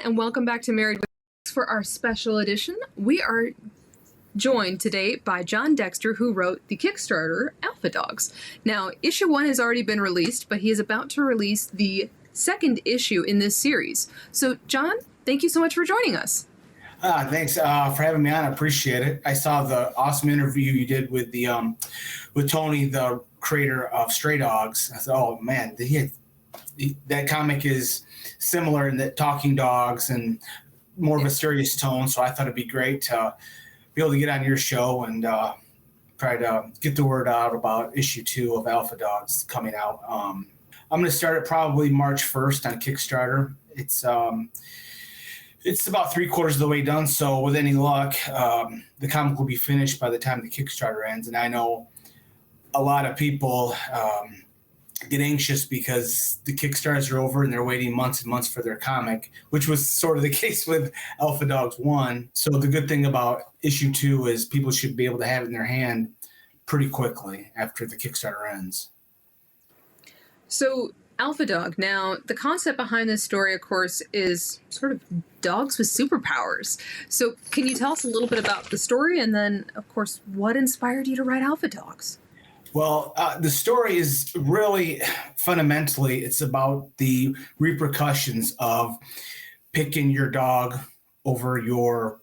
and welcome back to Married with for our special edition. We are joined today by Jon Dexter, who wrote the Kickstarter alphadogs. Now, issue 1 has already been released, but he is about to release the second issue in this series. So, Jon, thank you so much for joining us. Thanks for having me on. I appreciate it. I saw the awesome interview you did with the with Tony, the creator of Stray Dogs. I thought, oh man, that comic is similar in that talking dogs and more of a serious tone. So I thought it'd be great to be able to get on your show and try to get the word out about issue 2 of Alphadogs coming out. I'm going to start it probably March 1st on Kickstarter. It's about 3/4 of the way done. So with any luck, the comic will be finished by the time the Kickstarter ends. And I know a lot of people get anxious because the Kickstarters are over and they're waiting months and months for their comic, which was sort of the case with Alphadogs 1. So the good thing about issue 2 is people should be able to have it in their hand pretty quickly after the Kickstarter ends. So Alphadog, now the concept behind this story, of course, is sort of dogs with superpowers. So can you tell us a little bit about the story and then, of course, what inspired you to write Alphadogs? Well, the story is really fundamentally, it's about the repercussions of picking your dog over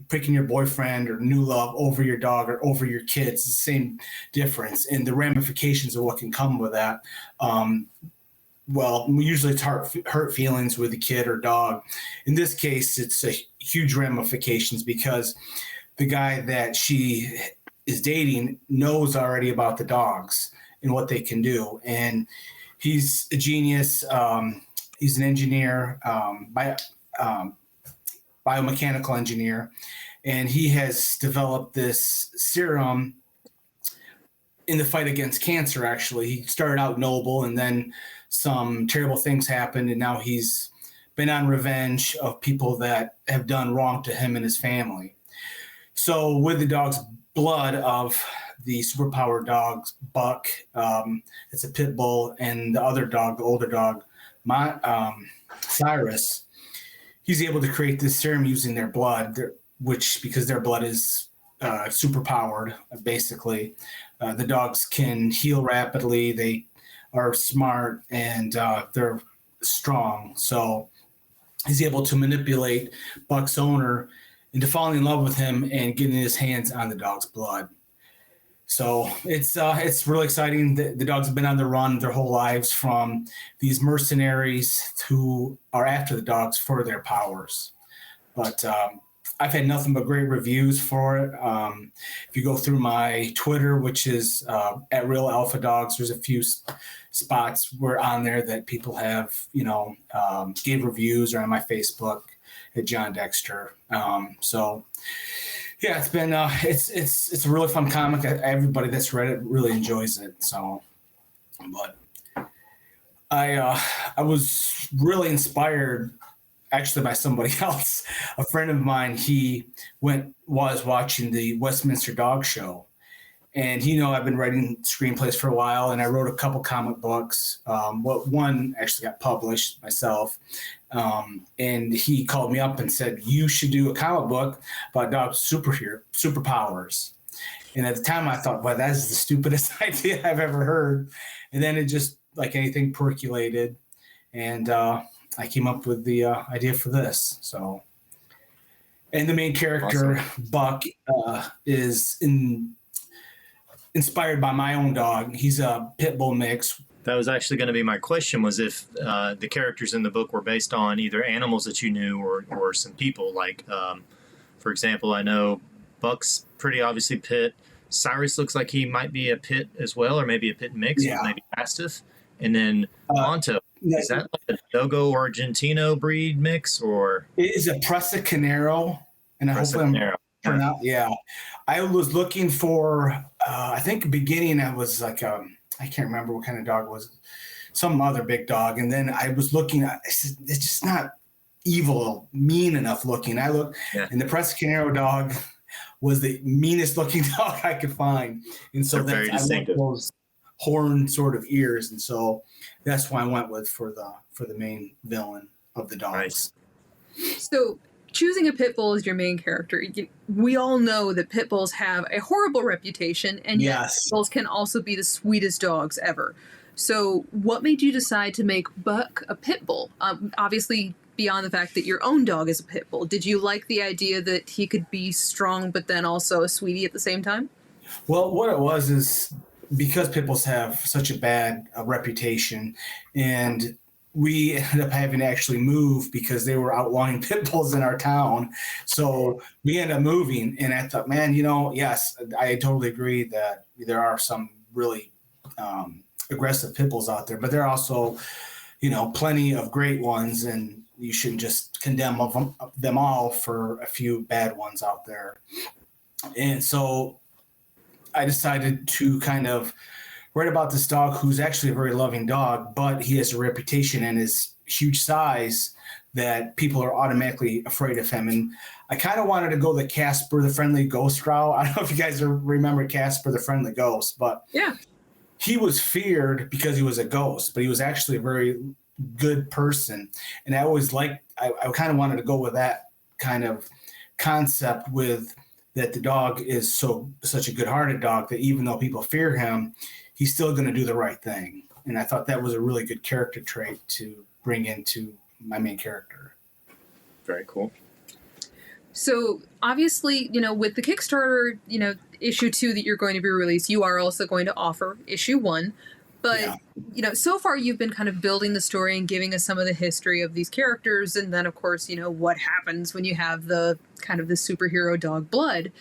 picking your boyfriend or new love over your dog or over your kids. It's the same difference, and the ramifications of what can come with that. Well, usually it's hurt feelings with the kid or dog. In this case, it's a huge ramifications because the guy that she is dating knows already about the dogs and what they can do. And he's a genius. He's an engineer, biomechanical engineer. And he has developed this serum in the fight against cancer, actually. He started out noble and then some terrible things happened. And now he's been on revenge of people that have done wrong to him and his family. So with the dog's blood of the superpowered dog, Buck, it's a pit bull, and the other dog, the older dog, Cyrus, he's able to create this serum using their blood, because their blood is super powered, basically. The dogs can heal rapidly. They are smart and they're strong. So he's able to manipulate Buck's owner into falling in love with him and getting his hands on the dog's blood. So it's really exciting. The dogs have been on the run their whole lives from these mercenaries who are after the dogs for their powers. But I've had nothing but great reviews for it. If you go through my Twitter, which is at Real Alpha Dogs, there's a few spots where on there that people have, gave reviews, or on my Facebook at Jon Dexter. So yeah, it's been it's a really fun comic. Everybody that's read it really enjoys it. So, but I was really inspired actually by somebody else. A friend of mine, he was watching the Westminster Dog Show, and I've been writing screenplays for a while, and I wrote a couple comic books. One actually got published myself, and he called me up and said, "You should do a comic book about dog superpowers." And at the time, I thought, "Well, that's the stupidest idea I've ever heard." And then it just, like anything, percolated, and I came up with the idea for this. So, and the main character, awesome. Buck, is inspired by my own dog. He's a pit bull mix. That was actually going to be my question, was if the characters in the book were based on either animals that you knew or some people. Like, for example, I know Buck's pretty obviously pit. Cyrus looks like he might be a pit as well, or maybe a pit mix, with maybe Mastiff. And then Monto, is that like a Dogo Argentino breed mix, or? It is a Presa Canero, and I hope I'm out. Yeah. I was looking for, I think beginning I was like, I can't remember what kind of dog it was, some other big dog. And then I was looking, it's just not evil, mean enough looking. I looked, and the Presa Canero dog was the meanest looking dog I could find. And so I looked at those horn sort of ears. And so that's why I went with for the main villain of the dogs. Nice. So, choosing a pit bull as your main character, we all know that pit bulls have a horrible reputation, and yet Yes. pit bulls can also be the sweetest dogs ever. So, what made you decide to make Buck a pit bull? Obviously, beyond the fact that your own dog is a pit bull, did you like the idea that he could be strong but then also a sweetie at the same time? Well, what it was is because pit bulls have such a bad reputation, and we ended up having to actually move because they were outlawing pit bulls in our town. So we ended up moving, and I thought, man, yes, I totally agree that there are some really aggressive pit bulls out there, but there are also, plenty of great ones, and you shouldn't just condemn them all for a few bad ones out there. And so I decided to kind of write about this dog who's actually a very loving dog, but he has a reputation and his huge size that people are automatically afraid of him. And I kind of wanted to go the Casper the Friendly Ghost route. I don't know if you guys remember Casper the Friendly Ghost, but Yeah. he was feared because he was a ghost, but he was actually a very good person. And I always I kind of wanted to go with that kind of concept with that the dog is such a good-hearted dog that even though people fear him, he's still going to do the right thing. And I thought that was a really good character trait to bring into my main character. Very cool. So obviously, with the Kickstarter, issue 2 that you're going to be released, you are also going to offer issue 1. But, so far you've been kind of building the story and giving us some of the history of these characters. And then, of course, what happens when you have the kind of the superhero dog blood.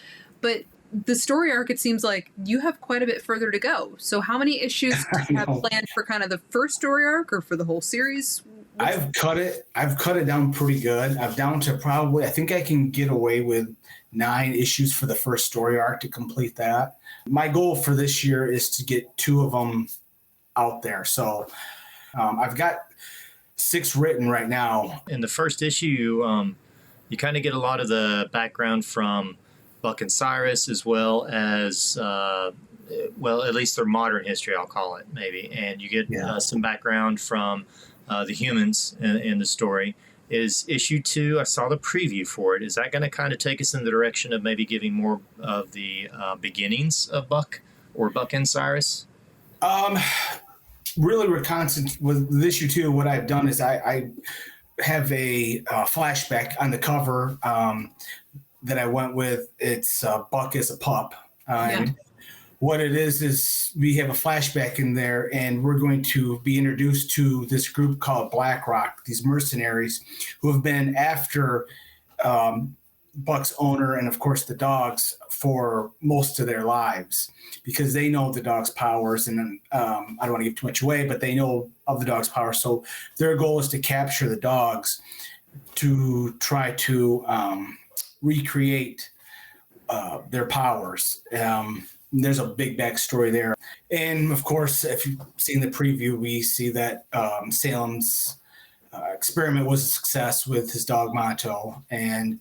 But the story arc, it seems like you have quite a bit further to go. So how many issues do you have planned for kind of the first story arc or for the whole series? I've cut it down pretty good. I'm down to I think I can get away with 9 issues for the first story arc to complete that. My goal for this year is to get 2 of them out there. So I've got 6 written right now. In the first issue, you kind of get a lot of the background from Buck and Cyrus, as well as, at least their modern history, I'll call it, maybe. And you get some background from the humans in the story. Is issue 2, I saw the preview for it. Is that going to kind of take us in the direction of maybe giving more of the beginnings of Buck or Buck and Cyrus? Really, we're constant with issue 2. What I've done is I have a flashback on the cover that I went with. It's Buck as a pup. And what it is we have a flashback in there, and we're going to be introduced to this group called BlackRock, these mercenaries who have been after Buck's owner and, of course, the dogs for most of their lives because they know the dog's powers. And I don't want to give too much away, but they know of the dog's powers. So their goal is to capture the dogs to try to recreate their powers. There's a big backstory there. And, of course, if you've seen the preview, we see that Salem's experiment was a success with his dog Monto. And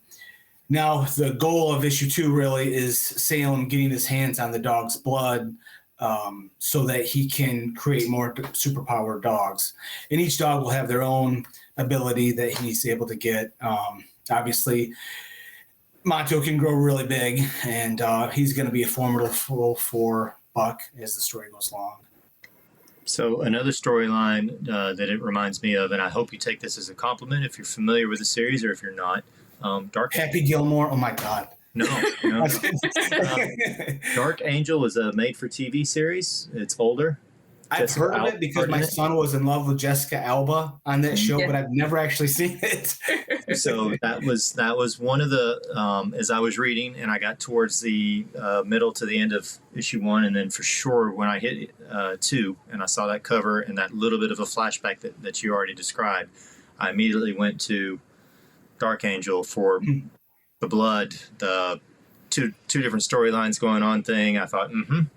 now the goal of issue 2 really is Salem getting his hands on the dog's blood so that he can create more superpowered dogs. And each dog will have their own ability that he's able to get. Obviously, Monto can grow really big, and he's going to be a formidable for Buck as the story goes along. So another storyline that it reminds me of, and I hope you take this as a compliment if you're familiar with the series or if you're not, Dark Happy Gilmore. Oh my God. No. Dark Angel is a made-for-TV series. It's older. I've heard of it because my son was in love with Jessica Alba on that show, but I've never actually seen it. So that was one of the as I was reading, and I got towards the middle to the end of issue 1, and then for sure when I hit 2, and I saw that cover and that little bit of a flashback that you already described, I immediately went to Dark Angel for the blood, the two different storylines going on thing. I thought,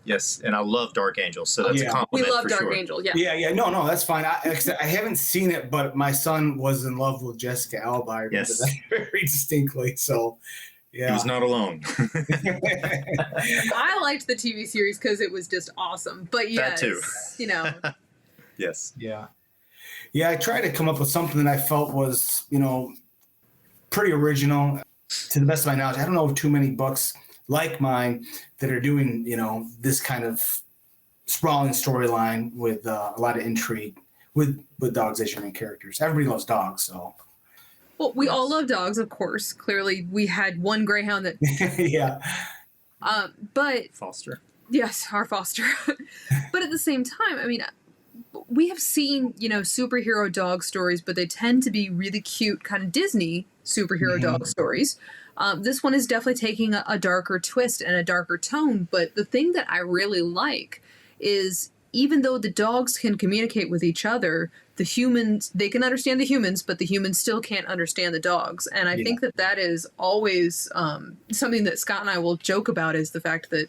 yes, and I love Dark Angel, so that's a compliment. We love for Dark sure. Angel, Yeah. No, that's fine. I haven't seen it, but my son was in love with Jessica Alba. I remember that very distinctly. So, yeah, he was not alone. I liked the TV series because it was just awesome. But yes, that too. Yes. Yeah. I tried to come up with something that I felt was, pretty original. To the best of my knowledge, I don't know of too many books like mine that are doing, this kind of sprawling storyline with a lot of intrigue with dogs as your main characters. Everybody loves dogs, so. Well, we all love dogs, of course. Clearly, we had one greyhound that. Yeah. But Foster. yes, our foster. But at the same time, I mean, we have seen, superhero dog stories, but they tend to be really cute, kind of Disney superhero dog stories. This one is definitely taking a darker twist and a darker tone. But the thing that I really like is, even though the dogs can communicate with each other, the humans, they can understand the humans, but the humans still can't understand the dogs. And I think that is always something that Scott and I will joke about, is the fact that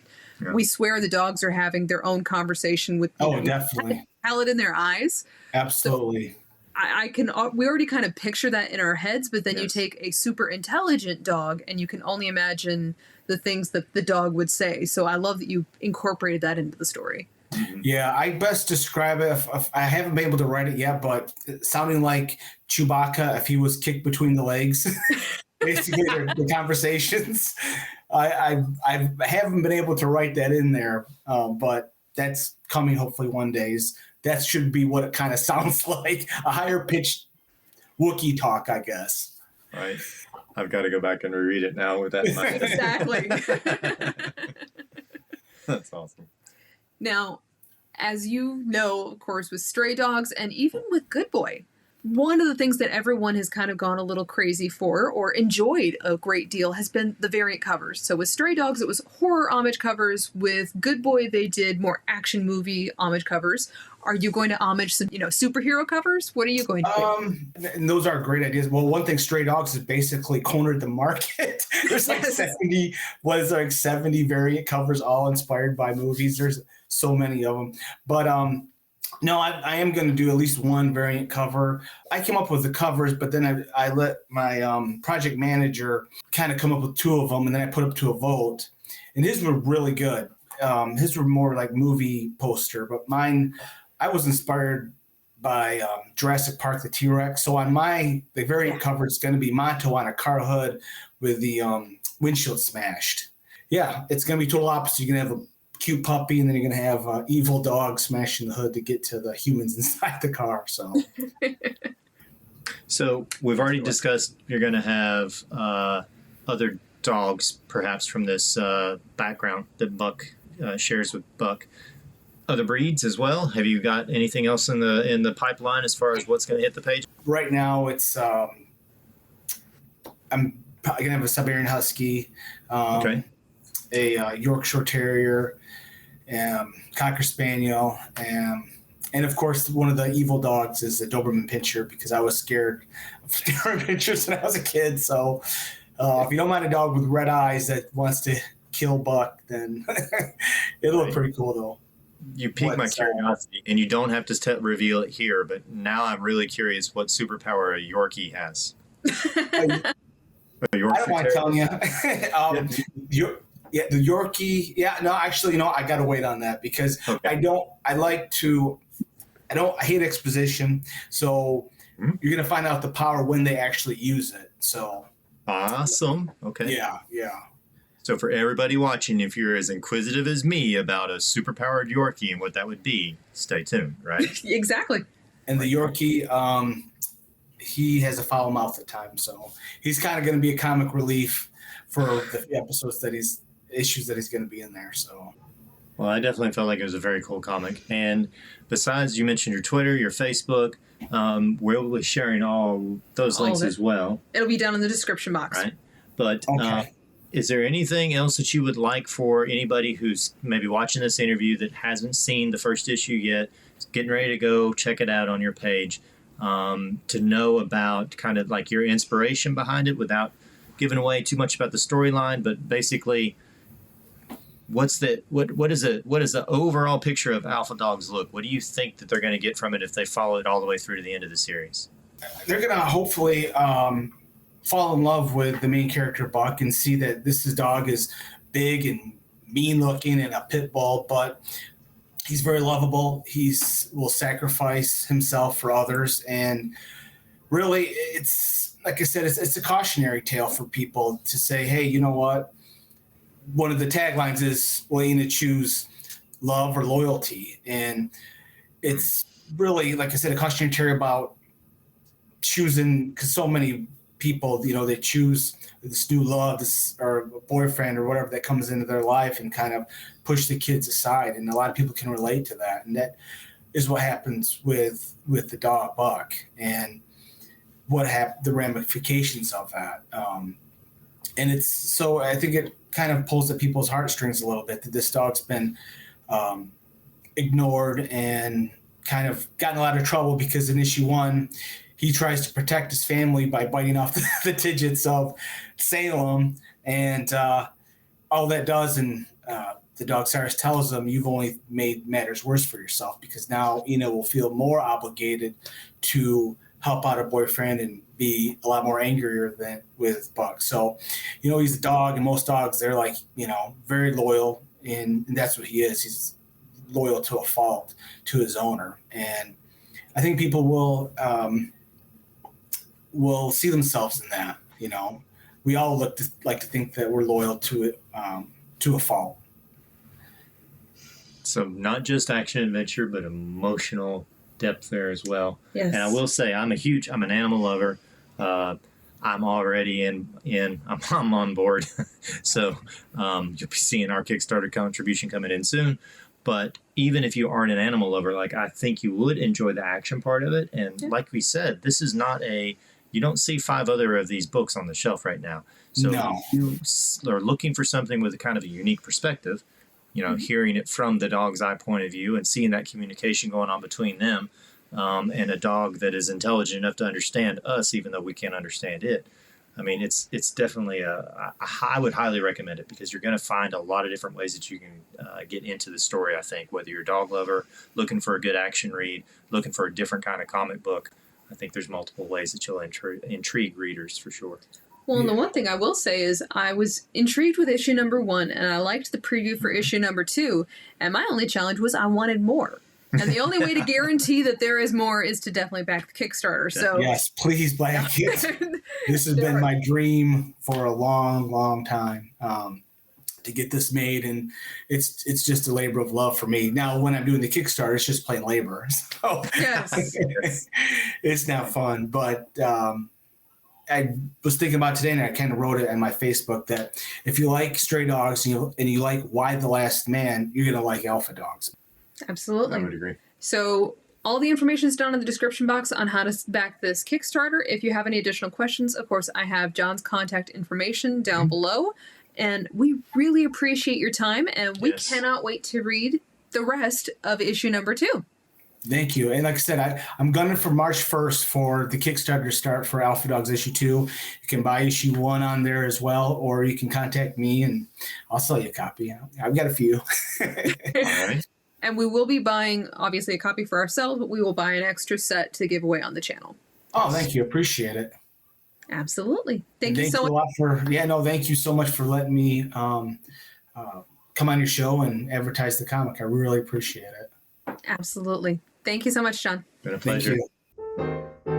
we swear the dogs are having their own conversation with, definitely. Tell it in their eyes. Absolutely. So we already kind of picture that in our heads, but then you take a super intelligent dog and you can only imagine the things that the dog would say. So I love that you incorporated that into the story. Yeah, I best describe it. If I haven't been able to write it yet, but sounding like Chewbacca if he was kicked between the legs. Basically, the conversations. I haven't been able to write that in there, but that's coming hopefully one day. That should be what it kind of sounds like, a higher pitched Wookiee talk, I guess. Right. I've got to go back and reread it now with that in mind. Exactly. That's awesome. Now, as you know, of course, with Stray Dogs and even with Good Boy, one of the things that everyone has kind of gone a little crazy for or enjoyed a great deal has been the variant covers. So with Stray Dogs, it was horror homage covers. With Good Boy, they did more action movie homage covers. Are you going to homage some, superhero covers? What are you going to do? And those are great ideas. Well, one thing, Stray Dogs has basically cornered the market. There's like 70 variant covers, all inspired by movies. There's so many of them. But no, I am going to do at least one variant cover. I came up with the covers, but then I let my project manager kind of come up with two of them, and then I put up to a vote. And his were really good. His were more like movie poster, but mine, I was inspired by Jurassic Park, the T-Rex. So on the variant cover, it's going to be Monto on a car hood with the windshield smashed. Yeah, it's going to be total opposite. You're going to have a cute puppy, and then you're going to have an evil dog smashing the hood to get to the humans inside the car. So we've already discussed you're going to have other dogs, perhaps from this background that Buck shares with Buck. Other breeds as well. Have you got anything else in the pipeline as far as what's going to hit the page? Right now, it's I'm probably going to have a Siberian Husky, a Yorkshire Terrier, Cocker Spaniel, and of course one of the evil dogs is a Doberman Pinscher, because I was scared of Doberman Pinschers when I was a kid. So if you don't mind a dog with red eyes that wants to kill Buck, then it'll look pretty cool though. You piqued my curiosity, and you don't have to reveal it here, but now I'm really curious what superpower a Yorkie has. I don't mind telling you. The Yorkie. Yeah, no, actually, I got to wait on that, because I hate exposition. So you're going to find out the power when they actually use it. So awesome. Okay. Yeah. So for everybody watching, if you're as inquisitive as me about a superpowered Yorkie and what that would be, stay tuned, right? Exactly. And the Yorkie, he has a foul mouth at times, so he's kind of going to be a comic relief for the issues that he's going to be in there. So, well, I definitely felt like it was a very cool comic. And besides, you mentioned your Twitter, your Facebook. We'll be sharing all those links as well. It'll be down in the description box, right? But is there anything else that you would like for anybody who's maybe watching this interview that hasn't seen the first issue yet, getting ready to go check it out on your page, to know about kind of like your inspiration behind it without giving away too much about the storyline, but basically what is the overall picture of Alpha Dogs look? What do you think that they're going to get from it if they follow it all the way through to the end of the series? They're going to hopefully fall in love with the main character Buck and see that this dog is big and mean looking and a pit bull, but he's very lovable. Will sacrifice himself for others, and really it's like I said, it's a cautionary tale for people to say, hey, you know what? One of the taglines is, well, you need to choose love or loyalty. And it's really, like I said, a cautionary tale about choosing, because so many people, they choose this new love, this or a boyfriend or whatever that comes into their life and kind of push the kids aside. And a lot of people can relate to that. And that is what happens with the dog Buck, and the ramifications of that. And it's so, I think it kind of pulls at people's heartstrings a little bit that this dog's been ignored and kind of gotten a lot of trouble because in issue 1, he tries to protect his family by biting off the digits of Salem, and all that does, and the dog Cyrus tells him, you've only made matters worse for yourself, because now Ina will feel more obligated to help out a boyfriend and be a lot more angrier than with Buck. So, he's a dog, and most dogs, they're like, very loyal, and that's what he is. He's loyal to a fault to his owner. And I think people will see themselves in that. We all like to think that we're loyal to it, to a fault. So not just action adventure, but emotional depth there as well. Yes. And I will say, I'm an animal lover. I'm already I'm on board. So you'll be seeing our Kickstarter contribution coming in soon. But even if you aren't an animal lover, I think you would enjoy the action part of it. And like we said, this is not you don't see 5 other of these books on the shelf right now. So no. If you are looking for something with a kind of a unique perspective, hearing it from the dog's eye point of view and seeing that communication going on between them, and a dog that is intelligent enough to understand us, even though we can't understand it. I mean, it's definitely I would highly recommend it, because you're going to find a lot of different ways that you can get into the story, I think, whether you're a dog lover, looking for a good action read, looking for a different kind of comic book. I think there's multiple ways that you'll intrigue readers for sure. Well, and the one thing I will say is I was intrigued with issue number 1, and I liked the preview for issue number 2, and my only challenge was I wanted more. And the only way to guarantee that there is more is to definitely back the Kickstarter. So yes, please back it. This has been my dream for a long, long time, to get this made, and it's just a labor of love for me. Now, when I'm doing the Kickstarter, it's just plain labor. So yes. It's not fun. But I was thinking about today, and I kind of wrote it on my Facebook, that if you like Stray Dogs and you like Why the Last Man, you're going to like Alphadogs. Absolutely. I would agree. So all the information is down in the description box on how to back this Kickstarter. If you have any additional questions, of course, I have John's contact information down below. And we really appreciate your time, and we cannot wait to read the rest of issue number 2. Thank you. And like I said, I'm gunning for March 1st for the Kickstarter start for Alphadogs issue 2. You can buy issue 1 on there as well, or you can contact me and I'll sell you a copy. I've got a few. All right. And we will be buying, obviously, a copy for ourselves, but we will buy an extra set to give away on the channel. Oh, thank you. Appreciate it. Absolutely. Thank you so much. A lot thank you so much for letting me come on your show and advertise the comic. I really appreciate it. Absolutely. Thank you so much, John. Been a pleasure. Thank you.